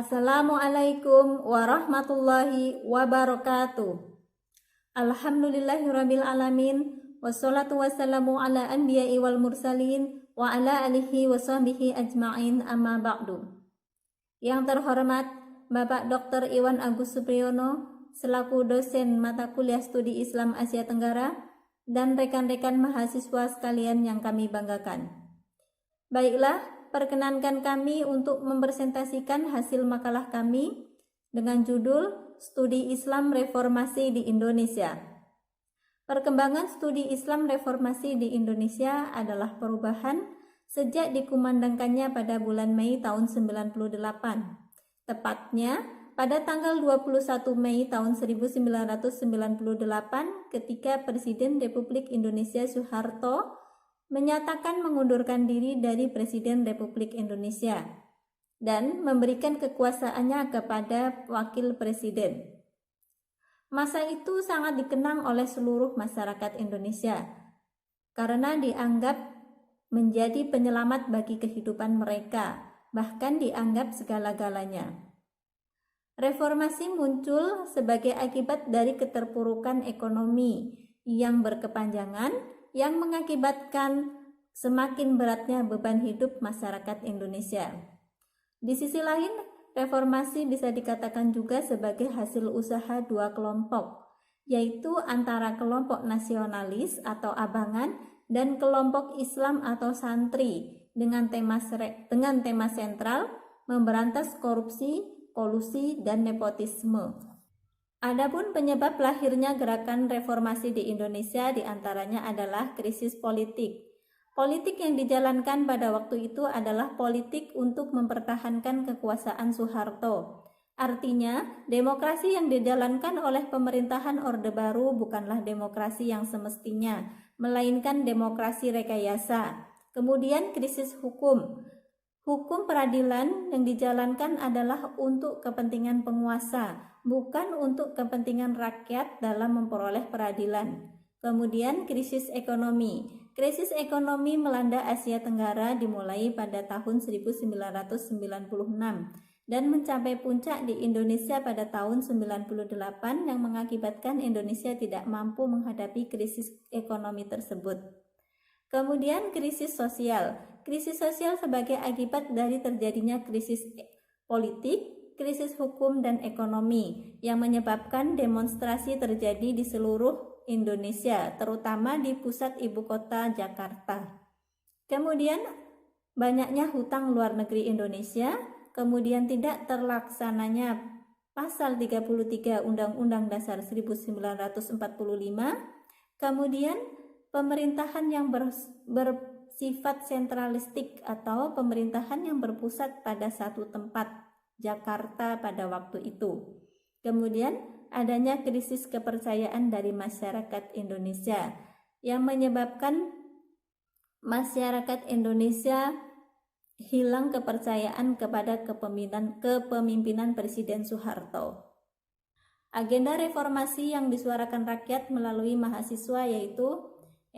Assalamualaikum warahmatullahi wabarakatuh. Alhamdulillahirabbil alamin, wassalatu wassalamu ala anbiya'i wal mursalin wa ala alihi wa sahbihi ajma'in, amma ba'du. Yang terhormat Bapak Dr. Iwan Agus Supriyono selaku dosen mata kuliah studi Islam Asia Tenggara dan rekan-rekan mahasiswa sekalian yang kami banggakan. Baiklah, perkenankan kami untuk mempresentasikan hasil makalah kami dengan judul Studi Islam Reformasi di Indonesia. Perkembangan studi Islam reformasi di Indonesia adalah perubahan sejak dikumandangkannya pada bulan Mei tahun 98. Tepatnya pada tanggal 21 Mei tahun 1998 ketika Presiden Republik Indonesia Soeharto menyatakan mengundurkan diri dari Presiden Republik Indonesia dan memberikan kekuasaannya kepada Wakil Presiden. Masa itu sangat dikenang oleh seluruh masyarakat Indonesia karena dianggap menjadi penyelamat bagi kehidupan mereka, bahkan dianggap segala-galanya. Reformasi muncul sebagai akibat dari keterpurukan ekonomi yang berkepanjangan yang mengakibatkan semakin beratnya beban hidup masyarakat Indonesia. Di sisi lain, reformasi bisa dikatakan juga sebagai hasil usaha dua kelompok, yaitu antara kelompok nasionalis atau abangan dan kelompok Islam atau santri dengan tema sentral memberantas korupsi, kolusi, dan nepotisme. Adapun penyebab lahirnya gerakan reformasi di Indonesia diantaranya adalah krisis politik. Politik yang dijalankan pada waktu itu adalah politik untuk mempertahankan kekuasaan Soeharto. Artinya, demokrasi yang dijalankan oleh pemerintahan Orde Baru bukanlah demokrasi yang semestinya, melainkan demokrasi rekayasa. Kemudian krisis hukum. Hukum peradilan yang dijalankan adalah untuk kepentingan penguasa, bukan untuk kepentingan rakyat dalam memperoleh peradilan. Kemudian krisis ekonomi. Krisis ekonomi melanda Asia Tenggara dimulai pada tahun 1996 dan mencapai puncak di Indonesia pada tahun 98 yang mengakibatkan Indonesia tidak mampu menghadapi krisis ekonomi tersebut. Kemudian krisis sosial. Krisis sosial sebagai akibat dari terjadinya krisis politik, krisis hukum dan ekonomi yang menyebabkan demonstrasi terjadi di seluruh Indonesia, terutama di pusat ibu kota Jakarta. Kemudian banyaknya hutang luar negeri Indonesia, kemudian tidak terlaksananya pasal 33 Undang-Undang Dasar 1945, kemudian pemerintahan yang bersifat sentralistik atau pemerintahan yang berpusat pada satu tempat, Jakarta pada waktu itu. Kemudian adanya krisis kepercayaan dari masyarakat Indonesia yang menyebabkan masyarakat Indonesia hilang kepercayaan kepada kepemimpinan Presiden Soeharto. Agenda reformasi yang disuarakan rakyat melalui mahasiswa yaitu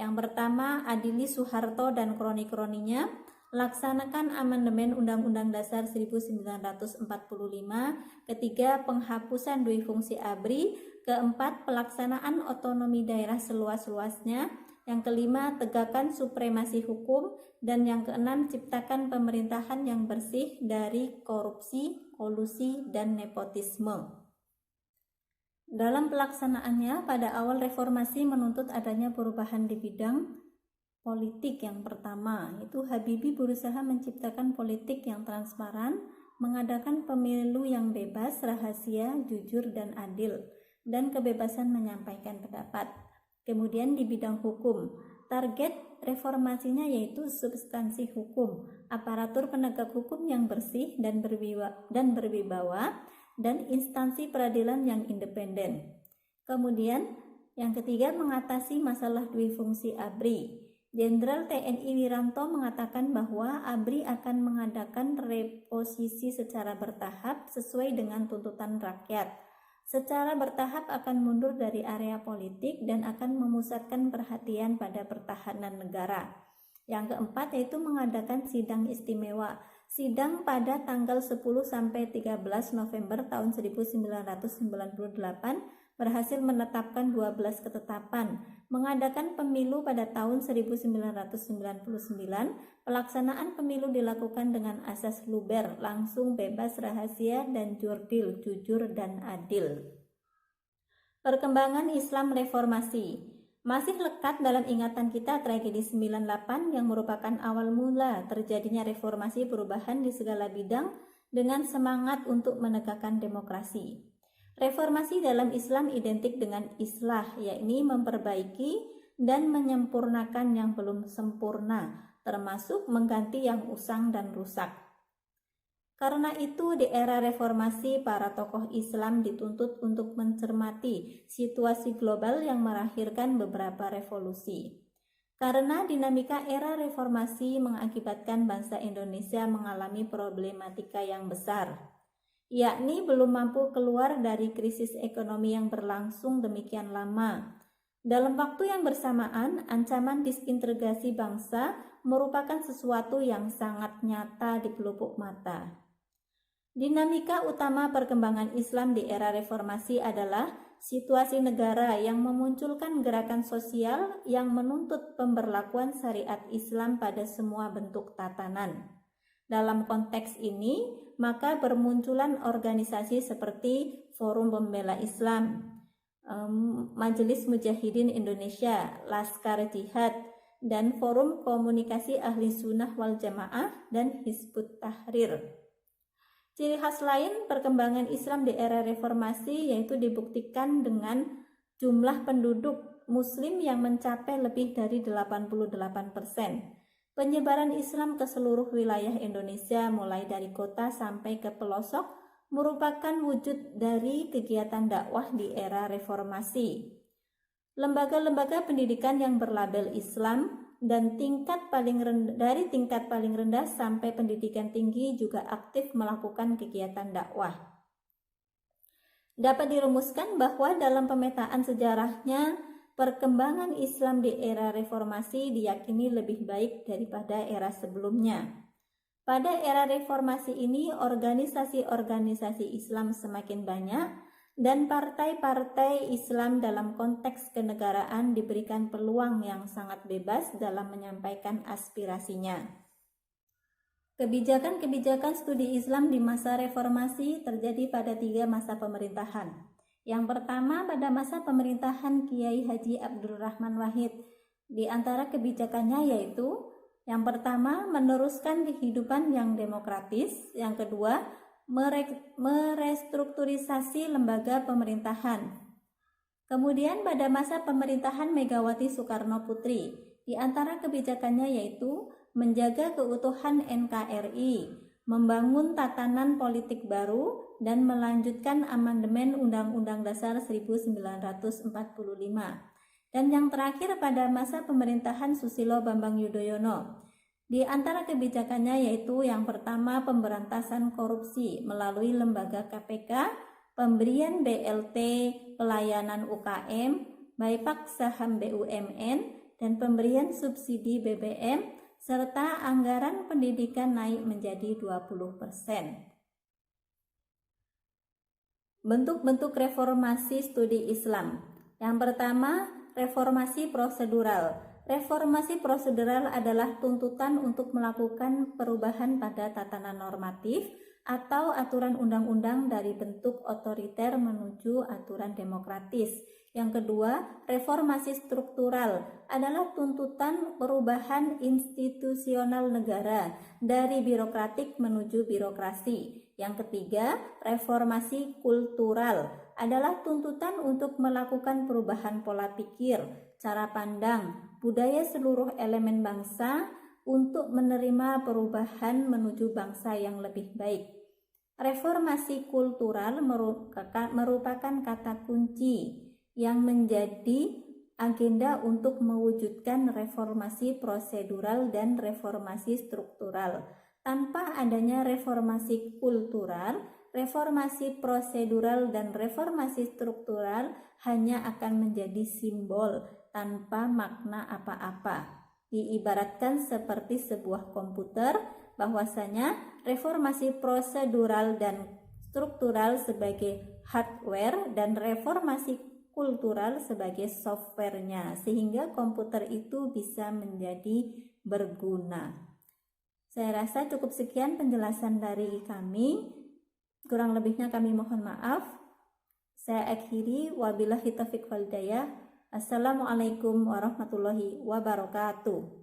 yang pertama, adili Soeharto dan kroni-kroninya, laksanakan amandemen Undang-Undang Dasar 1945, ketiga, penghapusan dui fungsi ABRI, keempat, pelaksanaan otonomi daerah seluas-luasnya, yang kelima, tegakkan supremasi hukum, dan yang keenam, ciptakan pemerintahan yang bersih dari korupsi, kolusi, dan nepotisme. Dalam pelaksanaannya, pada awal reformasi menuntut adanya perubahan di bidang politik. Yang pertama, itu Habibie berusaha menciptakan politik yang transparan, mengadakan pemilu yang bebas, rahasia, jujur, dan adil, dan kebebasan menyampaikan pendapat. Kemudian di bidang hukum, target reformasinya yaitu substansi hukum, aparatur penegak hukum yang bersih dan berwibawa, dan instansi peradilan yang independen. Kemudian yang ketiga, mengatasi masalah dui fungsi ABRI. Jenderal TNI Wiranto mengatakan bahwa ABRI akan mengadakan reposisi secara bertahap sesuai dengan tuntutan rakyat. Secara bertahap akan mundur dari area politik dan akan memusatkan perhatian pada pertahanan negara. Yang keempat yaitu mengadakan sidang istimewa. Sidang pada tanggal 10 sampai 13 November tahun 1998 berhasil menetapkan 12 ketetapan, mengadakan pemilu pada tahun 1999, pelaksanaan pemilu dilakukan dengan asas luber, langsung, bebas, rahasia, dan jurdil, jujur dan adil. Perkembangan Islam Reformasi. Masih lekat dalam ingatan kita tragedi 98 yang merupakan awal mula terjadinya reformasi perubahan di segala bidang dengan semangat untuk menegakkan demokrasi. Reformasi dalam Islam identik dengan islah, yakni memperbaiki dan menyempurnakan yang belum sempurna, termasuk mengganti yang usang dan rusak. Karena itu, di era reformasi, para tokoh Islam dituntut untuk mencermati situasi global yang melahirkan beberapa revolusi. Karena dinamika era reformasi mengakibatkan bangsa Indonesia mengalami problematika yang besar, yakni belum mampu keluar dari krisis ekonomi yang berlangsung demikian lama. Dalam waktu yang bersamaan, ancaman disintegrasi bangsa merupakan sesuatu yang sangat nyata di pelupuk mata. Dinamika utama perkembangan Islam di era reformasi adalah situasi negara yang memunculkan gerakan sosial yang menuntut pemberlakuan syariat Islam pada semua bentuk tatanan. Dalam konteks ini, maka bermunculan organisasi seperti Forum Pembela Islam, Majelis Mujahidin Indonesia, Laskar Jihad, dan Forum Komunikasi Ahli Sunnah wal Jamaah dan Hizbut Tahrir. Ciri khas lain perkembangan Islam di era reformasi yaitu dibuktikan dengan jumlah penduduk Muslim yang mencapai lebih dari 88%. Penyebaran Islam ke seluruh wilayah Indonesia mulai dari kota sampai ke pelosok merupakan wujud dari kegiatan dakwah di era reformasi. Lembaga-lembaga pendidikan yang berlabel Islam dan dari tingkat paling rendah sampai pendidikan tinggi juga aktif melakukan kegiatan dakwah. Dapat dirumuskan bahwa dalam pemetaan sejarahnya, perkembangan Islam di era reformasi diyakini lebih baik daripada era sebelumnya. Pada era reformasi ini, organisasi-organisasi Islam semakin banyak dan partai-partai Islam dalam konteks kenegaraan diberikan peluang yang sangat bebas dalam menyampaikan aspirasinya. Kebijakan-kebijakan studi Islam di masa reformasi terjadi pada 3 masa pemerintahan. Yang pertama, pada masa pemerintahan Kiai Haji Abdul Rahman Wahid. Di antara kebijakannya yaitu, yang pertama, meneruskan kehidupan yang demokratis. Yang kedua, merestrukturisasi lembaga pemerintahan. Kemudian pada masa pemerintahan Megawati Soekarno Putri, di antara kebijakannya yaitu menjaga keutuhan NKRI, membangun tatanan politik baru, dan melanjutkan amandemen Undang-Undang Dasar 1945. Dan yang terakhir pada masa pemerintahan Susilo Bambang Yudhoyono. Di antara kebijakannya yaitu yang pertama pemberantasan korupsi melalui lembaga KPK, pemberian BLT, pelayanan UKM, buyback saham BUMN, dan pemberian subsidi BBM, serta anggaran pendidikan naik menjadi 20%. Bentuk-bentuk reformasi studi Islam. Yang pertama, reformasi prosedural. Reformasi prosedural adalah tuntutan untuk melakukan perubahan pada tatanan normatif atau aturan undang-undang dari bentuk otoriter menuju aturan demokratis. Yang kedua, reformasi struktural adalah tuntutan perubahan institusional negara dari birokratik menuju birokrasi. Yang ketiga, reformasi kultural adalah tuntutan untuk melakukan perubahan pola pikir, cara pandang, budaya seluruh elemen bangsa untuk menerima perubahan menuju bangsa yang lebih baik. Reformasi kultural merupakan kata kunci yang menjadi agenda untuk mewujudkan reformasi prosedural dan reformasi struktural. Tanpa adanya reformasi kultural, reformasi prosedural dan reformasi struktural hanya akan menjadi simbol tanpa makna apa-apa. Diibaratkan seperti sebuah komputer, bahwasanya reformasi prosedural dan struktural sebagai hardware dan reformasi kultural sebagai softwarenya, sehingga komputer itu bisa menjadi berguna. Saya rasa cukup sekian penjelasan dari kami. Kurang lebihnya kami mohon maaf. Saya akhiri, wabillahi taufiq wal hidayah. Assalamualaikum warahmatullahi wabarakatuh.